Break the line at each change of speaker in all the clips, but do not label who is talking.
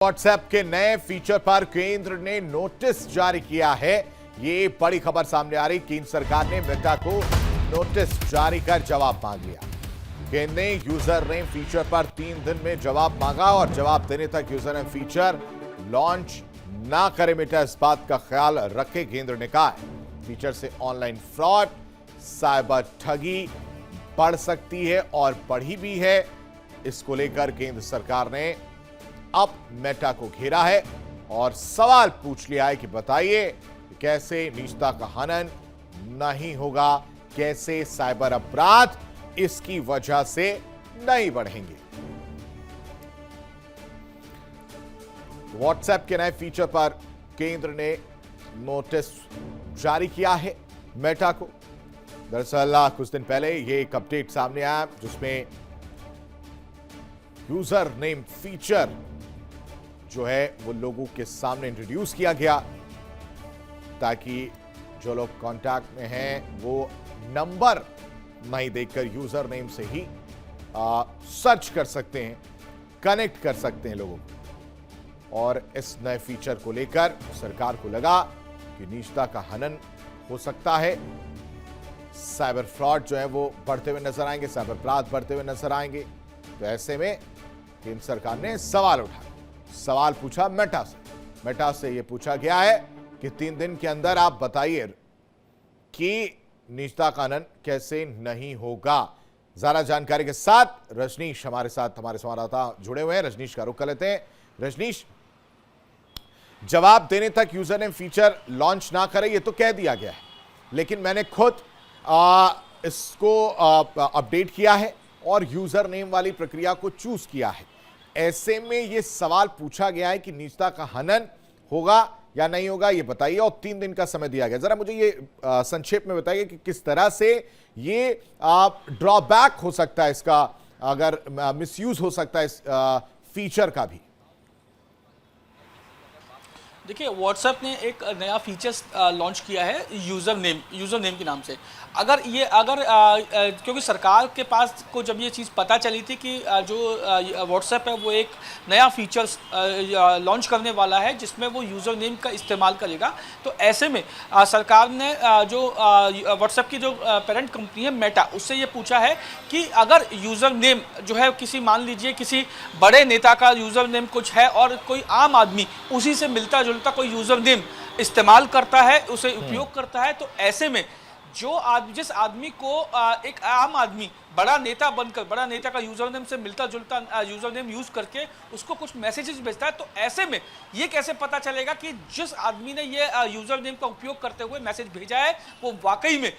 WhatsApp के नए feature पर केंद्र ने नोटिस जारी किया है। ये बड़ी खबर सामने आ रही। केंद्र सरकार ने मेटा को नोटिस जारी कर जवाब मांग लिया। केंद्र ने यूजर नेम फीचर पर 3 दिन में जवाब मांगा और जवाब देने तक यूजर नेम फीचर लॉन्च ना करे। मेटा इस बात का ख्याल रखे, केंद्र ने कहा है। फीचर से ऑनलाइन फ्रॉड, साइबर ठगी बढ़ सकती है और बढ़ी भी है। इसको लेकर केंद्र सरकार ने अब मेटा को घेरा है और सवाल पूछ लिया है कि बताइए कैसे निजता का हनन नहीं होगा, कैसे साइबर अपराध इसकी वजह से नहीं बढ़ेंगे। व्हाट्सएप के नए फीचर पर केंद्र ने नोटिस जारी किया है मेटा को। दरअसल कुछ दिन पहले ये एक अपडेट सामने आया जिसमें यूजर नेम फीचर जो है वो लोगों के सामने इंट्रोड्यूस किया गया ताकि जो लोग कांटेक्ट में हैं वो नंबर नहीं देखकर यूजर नेम से ही सर्च कर सकते हैं, कनेक्ट कर सकते हैं लोगों को। और इस नए फीचर को लेकर सरकार को लगा कि निजता का हनन हो सकता है, साइबर फ्रॉड जो है वो बढ़ते हुए नजर आएंगे, साइबर अपराध बढ़ते हुए नजर आएंगे। तो ऐसे में केंद्र सरकार ने सवाल उठाया, सवाल पूछा मेटा से यह पूछा गया है कि 3 दिन के अंदर आप बताइए कि निजता का हनन कैसे नहीं होगा। ज्यादा जानकारी के साथ रजनीश हमारे साथ, हमारे संवाददाता जुड़े हुए हैं। रजनीश का रुख कर लेते हैं। रजनीश, जवाब देने तक यूजर नेम फीचर लॉन्च ना करे ये तो कह दिया गया है, लेकिन मैंने खुद इसको अपडेट किया है और यूजर नेम वाली प्रक्रिया को चूज किया है। ऐसे में यह सवाल पूछा गया है कि निजता का हनन होगा या नहीं होगा, यह बताइए। और 3 दिन का समय दिया गया। जरा मुझे ये संक्षेप में बताइए कि किस तरह से ये ड्रॉबैक हो सकता है इसका, अगर मिसयूज हो सकता है इस फीचर का भी।
देखिए, व्हाट्सएप ने एक नया फीचर्स लॉन्च किया है यूज़र नेम के नाम से। अगर क्योंकि सरकार के पास को जब ये चीज़ पता चली थी कि जो व्हाट्सएप है वो एक नया फीचर्स लॉन्च करने वाला है जिसमें वो यूज़र नेम का इस्तेमाल करेगा, तो ऐसे में सरकार ने जो व्हाट्सएप की जो पेरेंट कंपनी है मेटा, उससे ये पूछा है कि अगर यूज़र नेम जो है किसी, मान लीजिए किसी बड़े नेता का यूज़र नेम कुछ है और कोई आम आदमी उसी से मिलता जुलता कोई यूज़र नेम इस्तेमाल करता है, उसे उपयोग करता है, तो ऐसे में जिस आदमी को एक आम आदमी बड़ा नेता बनकर, बड़ा नेता का यूजर नेम से मिलता जुलता यूजर नेम यूज करके उसको कुछ मैसेजेस भेजता है, तो ऐसे में ये कैसे पता चलेगा कि जिस आदमी ने ये यूजर नेम का उपयोग करते हुए मैसेज भेजा है वो वाकई में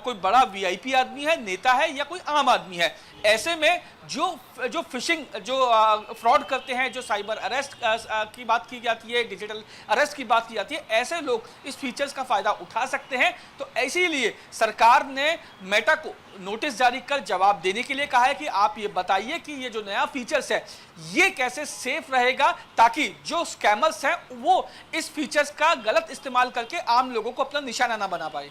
कोई बड़ा वीआईपी आदमी है, नेता है या कोई आम आदमी है। ऐसे में जो फिशिंग, जो फ्रॉड करते हैं, जो साइबर अरेस्ट की बात की जाती है, डिजिटल अरेस्ट की बात की जाती है, ऐसे लोग इस फीचर्स का फायदा उठा सकते हैं। तो इसीलिए सरकार ने मेटा को नोटिस जारी कर जवाब देने के लिए कहा है कि आप ये बताइए कि ये जो नया फीचर्स है ये कैसे सेफ रहेगा, ताकि जो स्कैमर्स हैं वो इस फीचर्स का गलत इस्तेमाल करके आम लोगों को अपना निशाना ना बना पाए।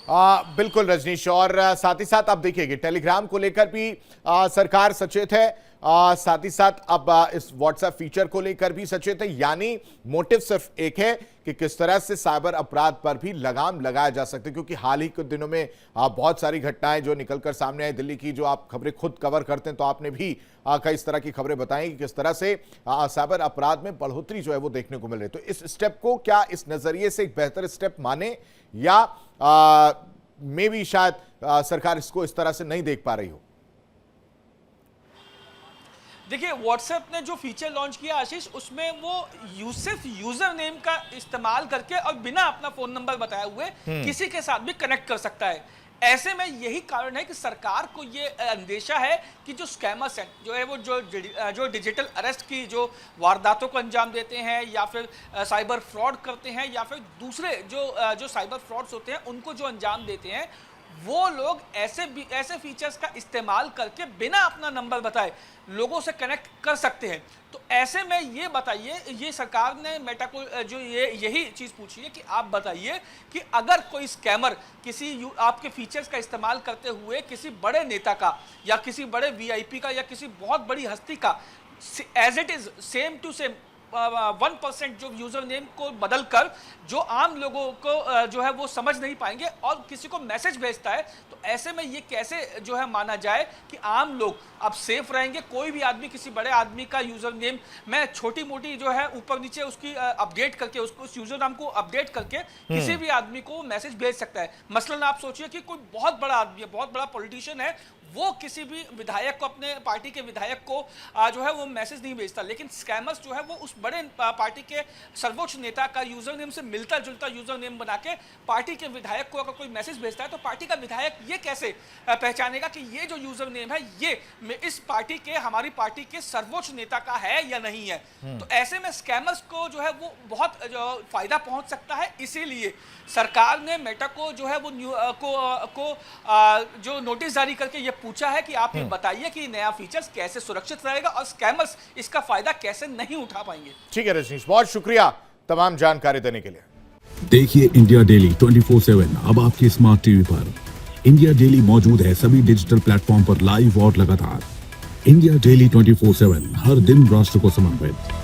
बिल्कुल रजनीश, और साथ ही साथ आप देखिए टेलीग्राम को लेकर भी सरकार सचेत है, साथ ही साथ अब इस व्हाट्सएप फीचर को लेकर भी सचेत है। यानी मोटिव सिर्फ एक है कि किस तरह से साइबर अपराध पर भी लगाम लगाया जा सकता है, क्योंकि हाल ही कुछ दिनों में बहुत सारी घटनाएं जो निकलकर सामने आई दिल्ली की, जो आप खबरें खुद कवर करते हैं, तो आपने भी कई इस तरह की खबरें बताई कि किस तरह से साइबर अपराध में बढ़ोतरी जो है वो देखने को मिल रही है। तो इस स्टेप को क्या इस नजरिए से एक बेहतर स्टेप माने, या मे भी शायद सरकार इसको इस तरह से नहीं देख पा रही हो?
देखिए, व्हाट्सएप ने जो फीचर लॉन्च किया आशीष, उसमें वो सिर्फ यूजर नेम का इस्तेमाल करके और बिना अपना फोन नंबर बताए हुए किसी के साथ भी कनेक्ट कर सकता है। ऐसे में यही कारण है कि सरकार को ये अंदेशा है कि जो स्कैमर्स हैं, जो है वो जो डिजिटल अरेस्ट की जो वारदातों को अंजाम देते हैं या फिर साइबर फ्रॉड करते हैं या फिर दूसरे जो साइबर फ्रॉड्स होते हैं उनको जो अंजाम देते हैं, वो लोग ऐसे फीचर्स का इस्तेमाल करके बिना अपना नंबर बताए लोगों से कनेक्ट कर सकते हैं। तो ऐसे में ये बताइए, ये सरकार ने मेटा को जो यही चीज़ पूछी है कि आप बताइए कि अगर कोई स्कैमर आपके फीचर्स का इस्तेमाल करते हुए किसी बड़े नेता का या किसी बड़े वीआईपी का या किसी बहुत बड़ी हस्ती का as it is same to same 1% जो यूजर नेम को बदल कर जो आम लोगों को जो है वो समझ नहीं पाएंगे और किसी को मैसेज भेजता है, तो ऐसे में ये कैसे जो है माना जाए कि आम लोग अब सेफ रहेंगे। कोई भी आदमी किसी बड़े आदमी का यूजर नेम में छोटी मोटी जो है ऊपर नीचे उसकी अपडेट करके उसको उस यूजर नाम को अपडेट करके किसी भी आदमी को मैसेज भेज सकता है। मसलन आप सोचिए कि कोई बहुत बड़ा आदमी है, बहुत बड़ा पॉलिटिशियन है, वो किसी भी विधायक को, अपने पार्टी के विधायक को जो है वो मैसेज नहीं भेजता, लेकिन स्कैमर्स जो है वो उस बड़े पार्टी के सर्वोच्च नेता का यूजर नेम से मिलता जुलता यूजर नेम बना के पार्टी के विधायक को अगर कोई मैसेज भेजता है तो पार्टी का विधायक ये कैसे पहचानेगा कि ये जो यूजर नेम है ये इस पार्टी के, हमारी पार्टी के सर्वोच्च नेता का है या नहीं है। तो ऐसे में स्कैमर्स को जो है वो बहुत फायदा पहुंच सकता है। इसीलिए सरकार ने मेटा को जो है वो जो नोटिस जारी करके ये पूछा है कि आप ये बताइए कि नया फीचर्स कैसे सुरक्षित रहेगा और स्कैमर्स इसका फायदा कैसे नहीं उठा पाएंगे।
ठीक है रजनीश, बहुत शुक्रिया तमाम जानकारी देने के लिए।
देखिए इंडिया डेली 24/7 अब आपके स्मार्ट टीवी पर। इंडिया डेली मौजूद है सभी डिजिटल प्लेटफॉर्म पर लाइव और लगातार। इंडिया डेली 24/7 हर दिन राष्ट्र को समर्पित।